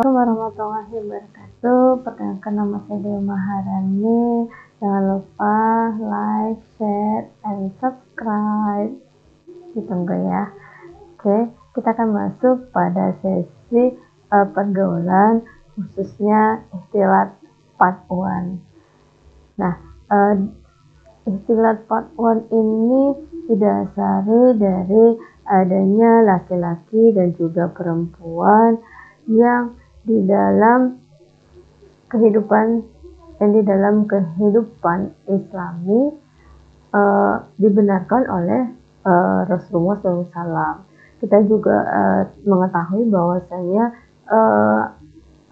Warahmatullahi wabarakatuh. Perkenalkan, nama saya Dewi Maharani. Jangan lupa like, share, and subscribe. Ditunggu ya. Oke, kita akan masuk pada sesi pergaulan, khususnya istilah part 1. Nah, istilah part 1 ini didasari dari adanya laki-laki dan juga perempuan yang di dalam kehidupan Islami dibenarkan oleh Rasulullah SAW. Kita juga mengetahui bahwasanya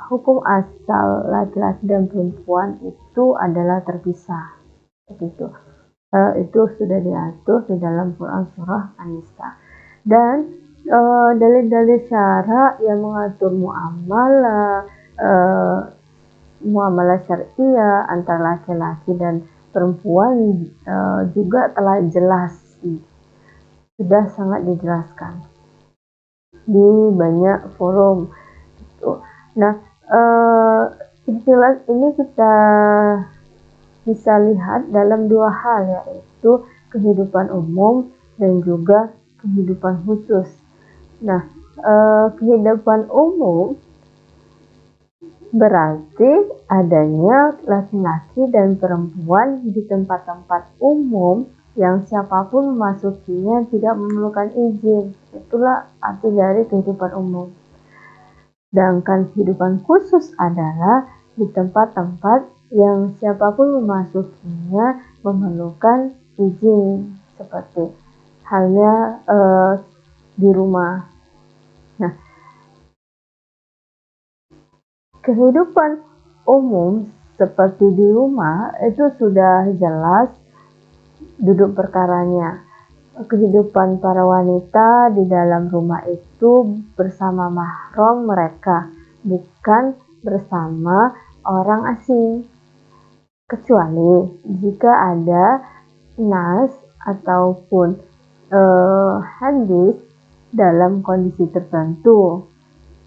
hukum asal laki-laki dan perempuan itu adalah terpisah. Begitu. Itu sudah diatur di dalam Quran surah An-Nisa. Dan dalil-dalil syara yang mengatur muamalah syariah antara laki-laki dan perempuan juga telah jelas, sudah sangat dijelaskan di banyak forum. Nah, istilah ini kita bisa lihat dalam dua hal, yaitu kehidupan umum dan juga kehidupan khusus. Nah, kehidupan umum berarti adanya laki-laki dan perempuan di tempat-tempat umum yang siapapun memasukinya tidak memerlukan izin. Itulah arti dari kehidupan umum. Sedangkan kehidupan khusus adalah di tempat-tempat yang siapapun memasukinya memerlukan izin, seperti halnya di rumah. Nah, kehidupan umum seperti di rumah itu sudah jelas duduk perkaranya. Kehidupan para wanita di dalam rumah itu bersama mahram mereka, bukan bersama orang asing. Kecuali jika ada nas ataupun hadis dalam kondisi tertentu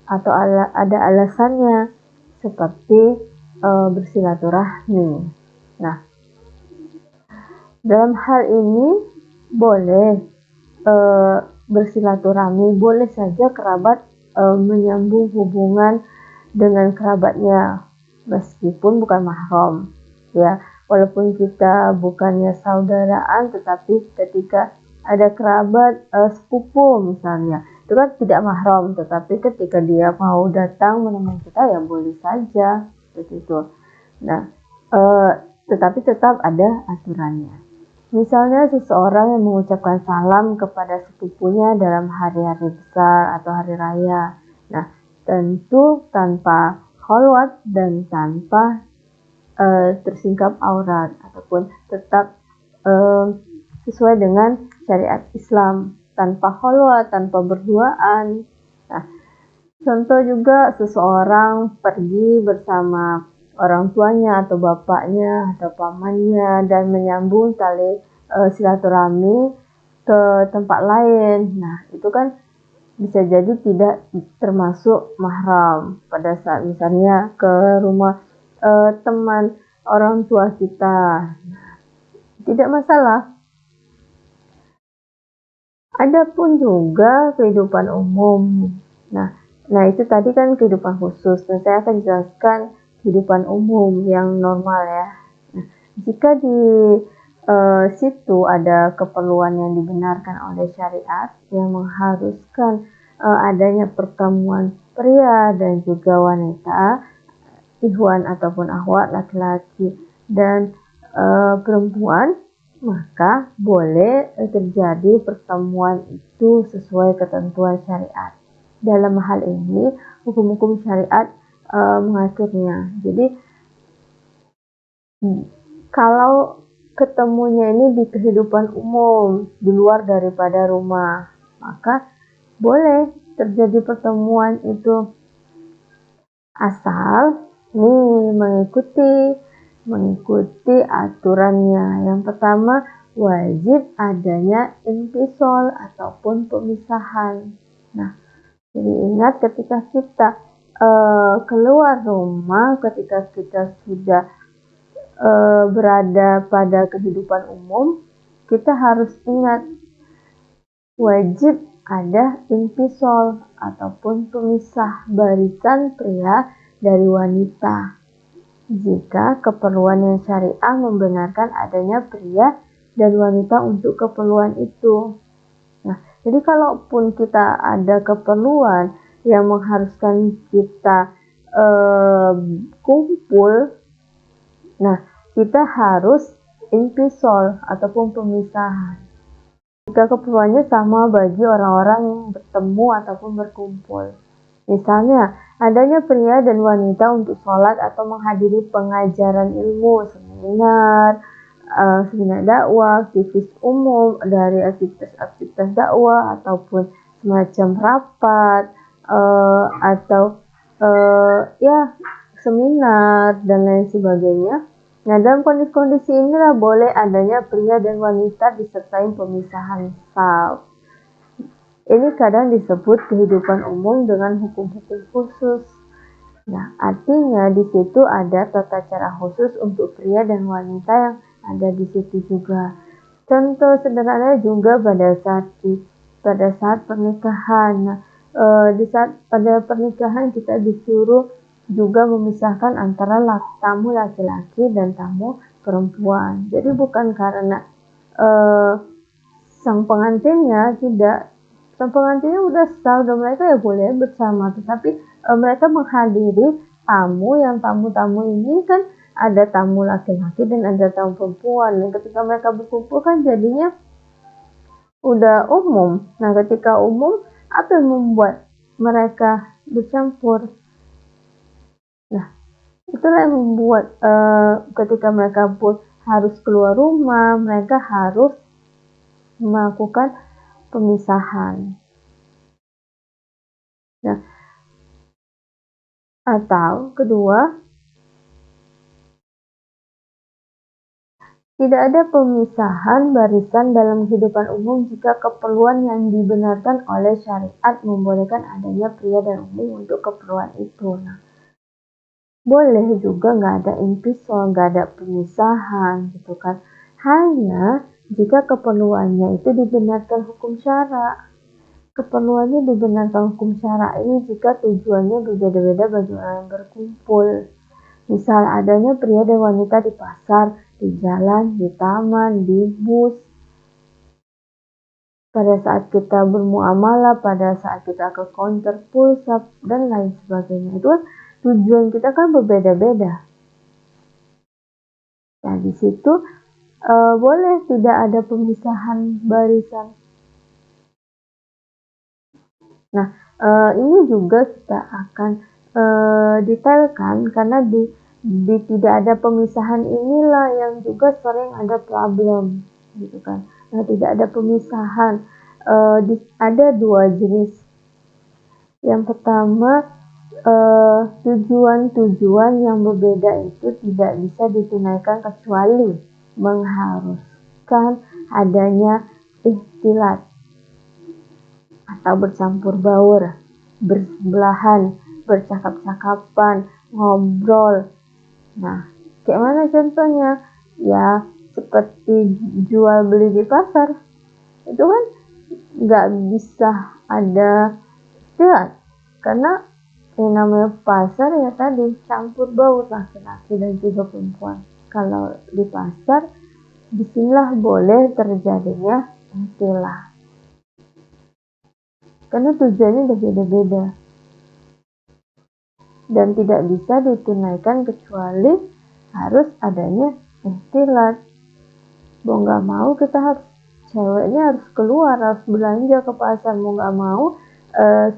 atau ada alasannya, seperti bersilaturahmi. Nah, dalam hal ini boleh bersilaturahmi, boleh saja kerabat menyambung hubungan dengan kerabatnya meskipun bukan mahram, ya. Walaupun kita bukannya saudaraan, tetapi ketika ada kerabat sepupu misalnya, itu kan tidak mahram, tetapi ketika dia mau datang menemui kita, ya boleh saja begitu. Nah, tetapi tetap ada aturannya. Misalnya seseorang yang mengucapkan salam kepada sepupunya dalam hari-hari besar atau hari raya. Nah, tentu tanpa kholwat dan tanpa tersingkap aurat, ataupun tetap sesuai dengan syariat Islam, tanpa kholwat, tanpa berduaan. Nah, contoh juga seseorang pergi bersama orang tuanya atau bapaknya atau pamannya dan menyambung tali silaturahmi ke tempat lain. Nah, itu kan bisa jadi tidak termasuk mahram pada saat misalnya ke rumah teman orang tua kita. Tidak masalah. Adapun juga kehidupan umum. Nah, itu tadi kan kehidupan khusus. Dan saya akan jelaskan kehidupan umum yang normal ya. Nah, jika di situ ada keperluan yang dibenarkan oleh syariat yang mengharuskan adanya pertemuan pria dan juga wanita, ikhwan ataupun akhwat, laki-laki dan perempuan, maka boleh terjadi pertemuan itu sesuai ketentuan syariat. Dalam hal ini hukum-hukum syariat mengaturnya. Jadi kalau ketemunya ini di kehidupan umum, di luar daripada rumah, maka boleh terjadi pertemuan itu, asal mengikuti aturannya. Yang pertama, wajib adanya intisol ataupun pemisahan. Nah, jadi ingat ketika kita keluar rumah, ketika kita sudah berada pada kehidupan umum, kita harus ingat wajib ada intisol ataupun pemisah barisan pria dari wanita. Jika keperluan yang syariah membenarkan adanya pria dan wanita untuk keperluan itu. Nah, jadi kalaupun kita ada keperluan yang mengharuskan kita kumpul, nah kita harus intisol ataupun pemisahan. Jika keperluannya sama bagi orang-orang yang bertemu ataupun berkumpul. Misalnya, adanya pria dan wanita untuk sholat atau menghadiri pengajaran ilmu, seminar dakwah, aktivis umum dari aktivitas dakwah ataupun semacam rapat atau seminar dan lain sebagainya. Nah, dalam kondisi inilah boleh adanya pria dan wanita disertai pemisahan saf. Ini kadang disebut kehidupan umum dengan hukum-hukum khusus. Nah, artinya di situ ada tata cara khusus untuk pria dan wanita yang ada di situ juga. Contoh sederhana juga pada saat pernikahan. Nah, pada pernikahan kita disuruh juga memisahkan antara tamu laki-laki dan tamu perempuan. Jadi bukan karena sang pengantinnya udah sah, udah mereka ya boleh bersama, tetapi mereka menghadiri tamu ini kan ada tamu laki-laki dan ada tamu perempuan, dan ketika mereka berkumpul kan jadinya udah umum. Nah, ketika umum, apa yang membuat mereka bercampur? Nah, itulah yang membuat ketika mereka pun harus keluar rumah, mereka harus melakukan pemisahan. Nah, atau kedua, tidak ada pemisahan barisan dalam kehidupan umum jika keperluan yang dibenarkan oleh syariat membolehkan adanya pria dan umum untuk keperluan itu. Nah, boleh juga nggak ada intisol, nggak ada pemisahan gitu kan. Hanya jika keperluannya itu dibenarkan hukum syara. Keperluannya dibenarkan hukum syara ini jika tujuannya berbeda-beda bagi orang yang berkumpul. Misal adanya pria dan wanita di pasar, di jalan, di taman, di bus. Pada saat kita bermuamalah, pada saat kita ke counter pulsa dan lain sebagainya. Itu kan tujuan kita kan berbeda-beda. Nah, di situ boleh tidak ada pemisahan barisan. Nah, ini juga kita akan detailkan karena di tidak ada pemisahan inilah yang juga sering ada problem, gitu kan. Nah, tidak ada pemisahan. Ada dua jenis. Yang pertama, tujuan-tujuan yang berbeda itu tidak bisa ditunaikan kecuali mengharuskan adanya ikhtilat atau bercampur baur, bersebelahan, bercakap-cakapan, ngobrol. Nah, kayak mana contohnya? Ya, seperti jual beli di pasar. Itu kan nggak bisa ada ikhtilat, karena yang namanya pasar ya tadi campur baur laki-laki dan juga perempuan. Kalau di pasar, disinilah boleh terjadinya ikhtilat, karena tujuannya berbeda-beda dan tidak bisa ditunaikan kecuali harus adanya ikhtilat. Mau nggak mau kita harus, ceweknya harus keluar, harus belanja ke pasar, mau nggak mau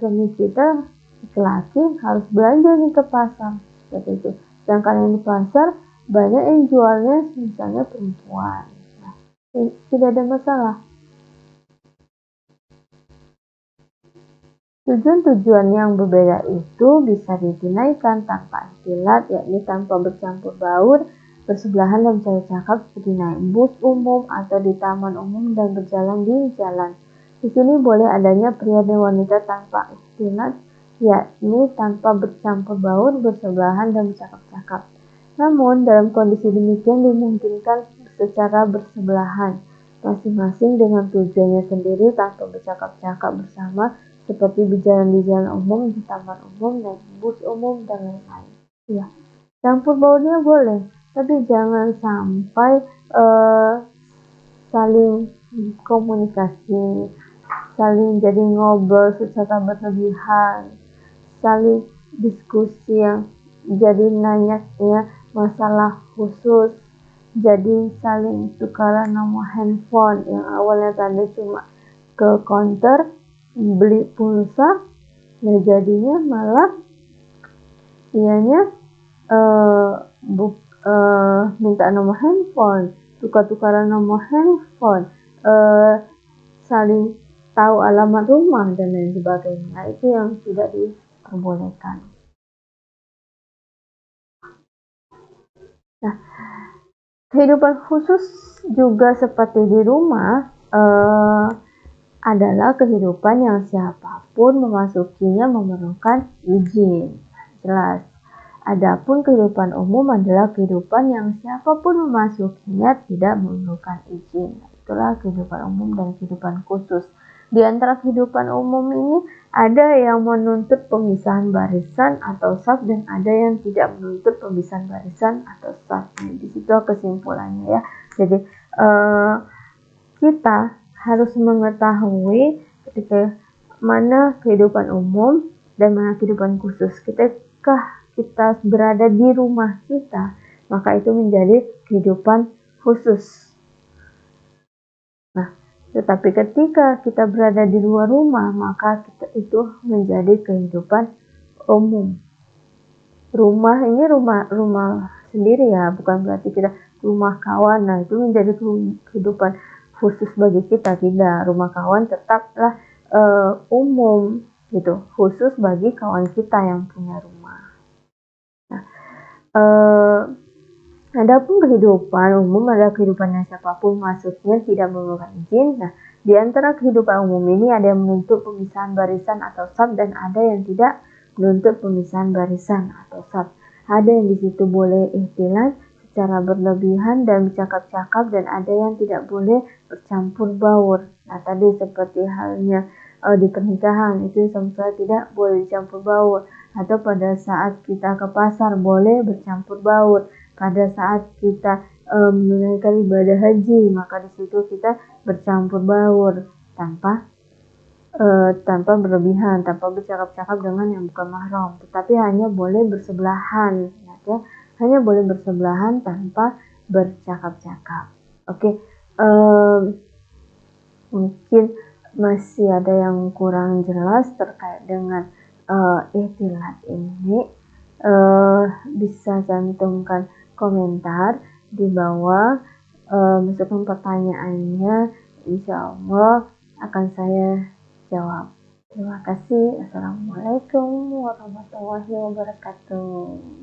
suami kita laki-laki harus belanja nih ke pasar, seperti itu. Sedangkan yang di pasar banyak yang jualnya misalnya perempuan. Nah, tidak ada masalah. Tujuan-tujuan yang berbeda itu bisa ditunaikan tanpa ikhtilat, yakni tanpa bercampur baur, bersebelahan dan bercakap seperti naik bus umum atau di taman umum dan berjalan di jalan. Di sini boleh adanya pria dan wanita tanpa ikhtilat yakni tanpa bercampur baur, bersebelahan, dan bercakap-cakap. Namun, dalam kondisi demikian dimungkinkan secara bersebelahan, masing-masing dengan tujuannya sendiri tanpa bercakap-cakap bersama, seperti berjalan di jalan umum, di taman umum, naik bus umum, dan lain-lain. Ya, campur baurnya boleh, tapi jangan sampai saling komunikasi, saling jadi ngobrol secara berlebihan, saling diskusi yang jadi nanyanya masalah khusus, jadi saling tukaran nomor handphone yang awalnya tadi cuma ke counter beli pulsa, ya jadinya malah ianya minta nomor handphone, tukar-tukaran nomor handphone, saling tahu alamat rumah dan lain sebagainya. Nah, itu yang tidak diperbolehkan. Nah, kehidupan khusus juga seperti di rumah adalah kehidupan yang siapapun memasukinya memerlukan izin. Jelas. Adapun kehidupan umum adalah kehidupan yang siapapun memasukinya tidak memerlukan izin. Itulah kehidupan umum dan kehidupan khusus. Di antara kehidupan umum ini ada yang menuntut pemisahan barisan atau saf dan ada yang tidak menuntut pemisahan barisan atau saf. Di situ kesimpulannya ya. Jadi kita harus mengetahui ketika mana kehidupan umum dan mana kehidupan khusus. Ketika kita berada di rumah kita, maka itu menjadi kehidupan khusus. Nah, tetapi ketika kita berada di luar rumah, maka itu menjadi kehidupan umum. Rumah ini rumah sendiri ya, bukan berarti kita rumah kawan. Nah, itu menjadi kehidupan khusus bagi kita. Tidak, rumah kawan tetaplah umum gitu, khusus bagi kawan kita yang punya rumah. Adapun kehidupan umum adalah kehidupan yang siapapun masuknya tidak memerlukan izin. Nah, di antara kehidupan umum ini ada yang menuntut pemisahan barisan atau saf dan ada yang tidak menuntut pemisahan barisan atau saf. Ada yang di situ boleh ihtilat secara berlebihan dan bercakap-cakap dan ada yang tidak boleh bercampur baur. Nah, tadi seperti halnya di pernikahan itu sama sekali tidak boleh bercampur baur. Atau pada saat kita ke pasar boleh bercampur baur. Pada saat kita menunaikan ibadah haji, maka di situ kita bercampur baur tanpa berlebihan, tanpa bercakap-cakap dengan yang bukan mahram, tetapi hanya boleh bersebelahan, ya, hanya boleh bersebelahan tanpa bercakap-cakap. Oke, mungkin masih ada yang kurang jelas terkait dengan ihtilat ini. Bisa cantumkan komentar di bawah, masukkan pertanyaannya, insya Allah akan saya jawab. Terima kasih. Assalamualaikum warahmatullahi wabarakatuh.